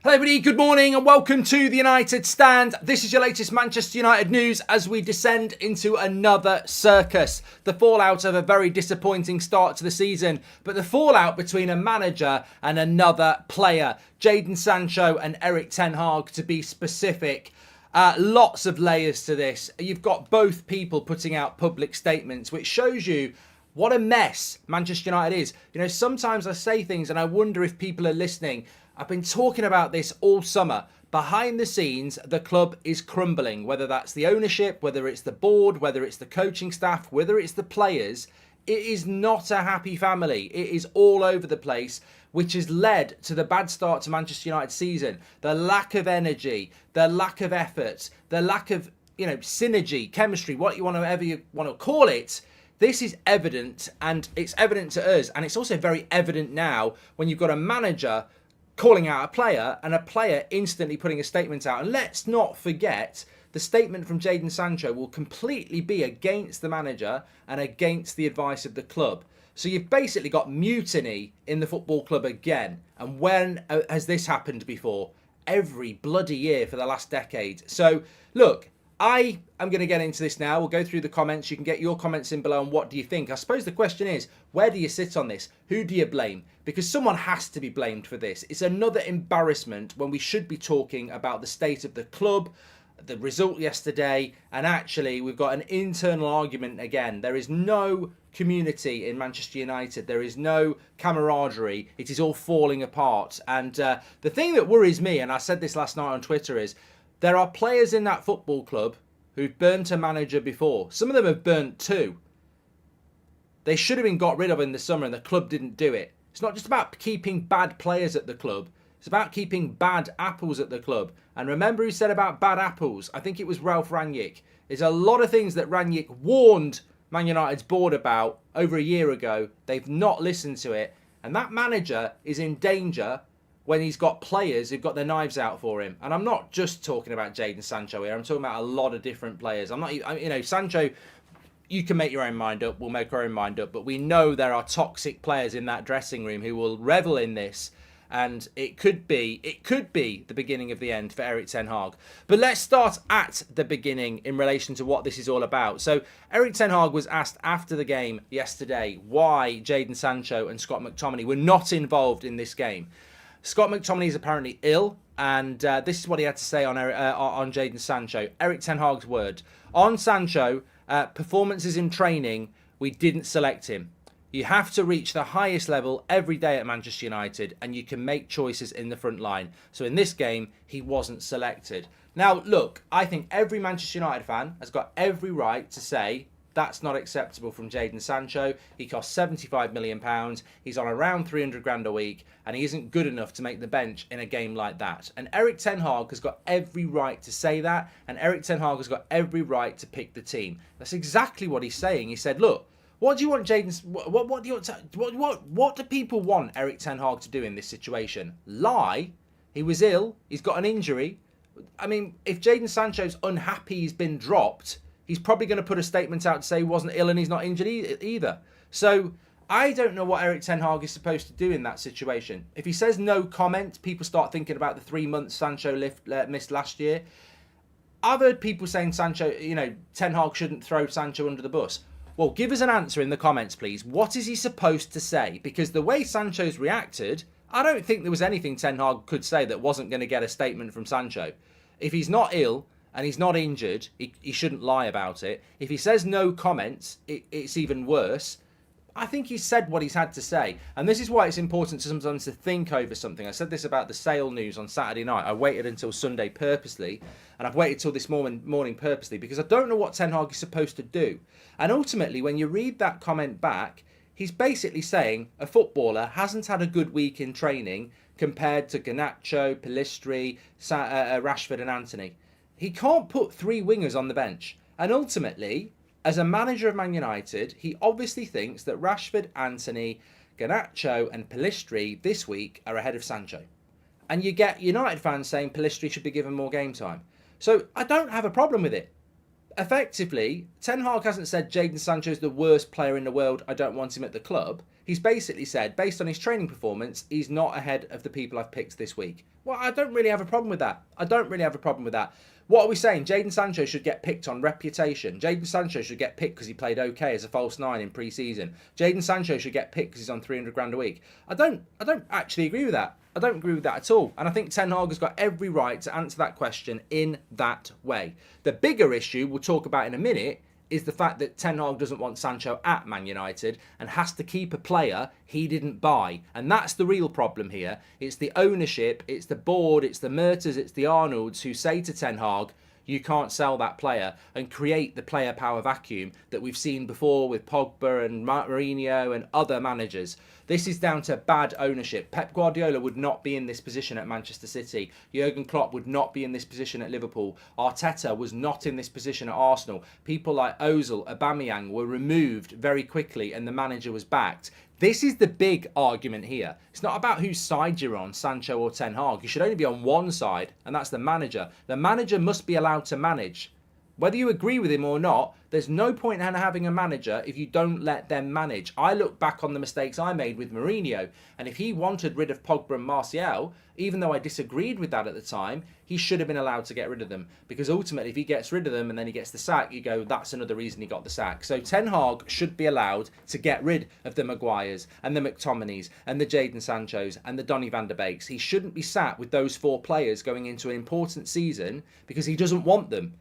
Hello everybody, good morning and welcome to the United Stand. This is your latest Manchester United news as we descend into another circus. The fallout of a very disappointing start to the season, but the fallout between a manager and another player. Jadon Sancho and Erik ten Hag, to be specific. Lots of layers to this. You've got both people putting out public statements, which shows you what a mess Manchester United is. You know, sometimes I say things and I wonder if people are listening. I've been talking about this all summer. Behind the scenes, the club is crumbling, whether that's the ownership, whether it's the board, whether it's the coaching staff, whether it's the players. It is not a happy family. It is all over the place, which has led to the bad start to Manchester United season. The lack of energy, the lack of effort, the lack of, synergy, chemistry, whatever you want to call it. This is evident, and it's evident to us, and it's also very evident now when you've got a manager calling out a player and a player instantly putting a statement out. And let's not forget, the statement from Jadon Sancho will completely be against the manager and against the advice of the club. So you've basically got mutiny in the football club again. And when has this happened before? Every bloody year for the last decade. So look, I am going to get into this now. We'll go through the comments. You can get your comments in below on what do you think. I suppose the question is, where do you sit on this? Who do you blame? Because someone has to be blamed for this. It's another embarrassment when we should be talking about the state of the club, the result yesterday, and actually we've got an internal argument again. There is no community in Manchester United. There is no camaraderie. It is all falling apart. And the thing that worries me, and I said this last night on Twitter, is there are players in that football club who've burnt a manager before. Some of them have burnt two. They should have been got rid of in the summer and the club didn't do it. It's not just about keeping bad players at the club. It's about keeping bad apples at the club. And remember who said about bad apples? I think it was Ralph Rangnick. There's a lot of things that Rangnick warned Man United's board about over a year ago. They've not listened to it. And that manager is in danger when he's got players who've got their knives out for him. And I'm not just talking about Jadon Sancho here. I'm talking about a lot of different players. Sancho, you can make your own mind up. We'll make our own mind up. But we know there are toxic players in that dressing room who will revel in this. And it could be the beginning of the end for Erik ten Hag. But let's start at the beginning in relation to what this is all about. So Erik ten Hag was asked after the game yesterday why Jadon Sancho and Scott McTominay were not involved in this game. Scott McTominay is apparently ill, and this is what he had to say on Jadon Sancho. Erik ten Hag's word. On Sancho, performances in training, we didn't select him. You have to reach the highest level every day at Manchester United, and you can make choices in the front line. So in this game, he wasn't selected. Now, look, I think every Manchester United fan has got every right to say that's not acceptable from Jadon Sancho. He costs £75 million. He's on around 300 grand a week, and he isn't good enough to make the bench in a game like that. And Erik ten Hag has got every right to say that, and Erik ten Hag has got every right to pick the team. That's exactly what he's saying. He said, look, what do you want Jadon? What do people want Erik ten Hag to do in this situation? Lie? He was ill. He's got an injury. I mean, if Jadon Sancho's unhappy he's been dropped, he's probably going to put a statement out to say he wasn't ill and he's not injured either. So I don't know what Erik ten Hag is supposed to do in that situation. If he says no comment, people start thinking about the 3 months Sancho missed last year. I've heard people saying Sancho, ten Hag shouldn't throw Sancho under the bus. Well, give us an answer in the comments, please. What is he supposed to say? Because the way Sancho's reacted, I don't think there was anything ten Hag could say that wasn't going to get a statement from Sancho. If he's not ill and he's not injured, he shouldn't lie about it. If he says no comments, it's even worse. I think he's said what he's had to say. And this is why it's important sometimes to think over something. I said this about the sale news on Saturday night. I waited until Sunday purposely, and I've waited till this morning purposely, because I don't know what ten Hag is supposed to do. And ultimately, when you read that comment back, he's basically saying a footballer hasn't had a good week in training compared to Garnacho, Pellistri, Rashford and Antony. He can't put 3 wingers on the bench. And ultimately, as a manager of Man United, he obviously thinks that Rashford, Antony, Garnacho and Pellistri this week are ahead of Sancho. And you get United fans saying Pellistri should be given more game time. So I don't have a problem with it. effectively, Ten Hag hasn't said Jadon Sancho is the worst player in the world, I don't want him at the club. He's basically said, based on his training performance, he's not ahead of the people I've picked this week. Well, I don't really have a problem with that. What are we saying? Jadon Sancho should get picked on reputation. Jadon Sancho should get picked because he played okay as a false nine in pre-season. Jadon Sancho should get picked because he's on 300 grand a week. I don't actually agree with that. I don't agree with that at all. And I think Ten Hag has got every right to answer that question in that way. The bigger issue we'll talk about in a minute is the fact that Ten Hag doesn't want Sancho at Man United and has to keep a player he didn't buy. And that's the real problem here. It's the ownership, it's the board, it's the Mertes, it's the Arnolds who say to Ten Hag, you can't sell that player, and create the player power vacuum that we've seen before with Pogba and Mourinho and other managers. This is down to bad ownership. Pep Guardiola would not be in this position at Manchester City. Jurgen Klopp would not be in this position at Liverpool. Arteta was not in this position at Arsenal. People like Ozil, Aubameyang were removed very quickly and the manager was backed. This is the big argument here. It's not about whose side you're on, Sancho or Ten Hag. You should only be on one side, and that's the manager. The manager must be allowed to manage. Whether you agree with him or not, there's no point in having a manager if you don't let them manage. I look back on the mistakes I made with Mourinho, and if he wanted rid of Pogba and Martial, even though I disagreed with that at the time, he should have been allowed to get rid of them. Because ultimately, if he gets rid of them and then he gets the sack, you go, that's another reason he got the sack. So Ten Hag should be allowed to get rid of the Maguires and the McTominays and the Jadon Sanchos and the Donny van der Beeks. He shouldn't be sat with those four players going into an important season because he doesn't want them.